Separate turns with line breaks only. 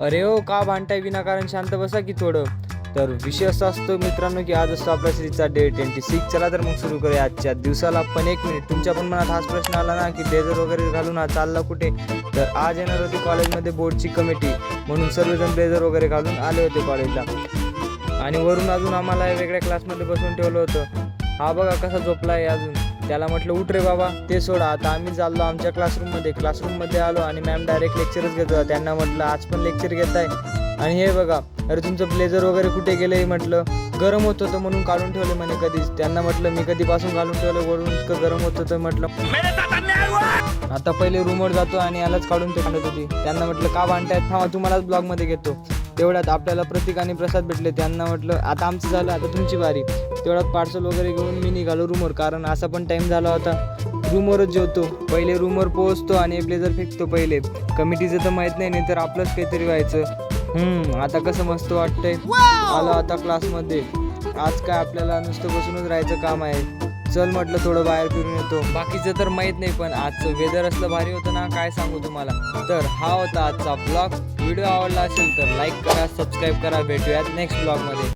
अरे हो, का भांडताय विनाकारण? शांत बसा की थोडं. तर विषय असा असतो मित्रांनो की आज असतो आपला श्रीचा डे 26. चला तर मग सुरू करूया आजच्या दिवसाला. पण एक मिनिट, तुमच्या पण मनात हाच प्रश्न आला ना की ब्लेझर वगैरे घालून हा चालला कुठे? तर आज येणार होती कॉलेजमध्ये बोर्डची कमिटी, म्हणून सर्वजण ब्लेझर वगैरे घालून आले होते कॉलेजला. आणि वरून अजून आम्हाला वेगळ्या क्लासमध्ये बसवून ठेवलं होतं. हा बघा कसा झोपला आहे अजून. त्याला म्हटलं उठ रे बाबा. ते सोडा, आता आम्ही चाललो आमच्या क्लासरूममध्ये आलो आणि मॅम डायरेक्ट लेक्चरच घेत होता. त्यांना म्हटलं आज पण लेक्चर घेत आहे. आणि हे बघा, अरे तुमचं ब्लेझर वगैरे कुठे गेलंय? म्हटलं गरम होत होतं म्हणून काढून ठेवलं म्हणे कधीच. त्यांना म्हटलं मी कधीपासून घालून ठेवलं, वरून इतकं गरम होत होतं. म्हटलं आता पहिले रूमवर जातो आणि यालाच काढून ते काढत होती. त्यांना म्हटलं का भांडतायत, थांबा तुम्हालाच ब्लॉगमध्ये घेतो. तेवढ्यात आपल्याला प्रतीक आणि प्रसाद भेटले. त्यांना म्हटलं आता आमचं झालं, आता तुमची बारी. तेवढ्यात पार्सल वगैरे घेऊन मी निघालो रूमवर, कारण असा पण टाईम झाला होता. रूमवरच जेवतो, पहिले रूमवर पोहोचतो आणि ब्लेझर फेकतो पहिले. कमिटीचं तर माहीत नाही, तर आपलंच काहीतरी व्हायचं. आता कसं मस्त वाटतंय. आलो आता क्लासमध्ये. आज काय आपल्याला नुसतं बसूनच राहायचं काम आहे. चल म्हटलं थोडं बाहेर फिरून येतो. बाकीचं तर माहीत नाही, पण आजचं वेदर असलं भारी होतं ना, काय सांगू तुम्हाला. तर हा होता आजचा ब्लॉग. व्हिडिओ आवडला असेल तर लाईक करा, सबस्क्राईब करा. भेटूयात नेक्स्ट ब्लॉगमध्ये.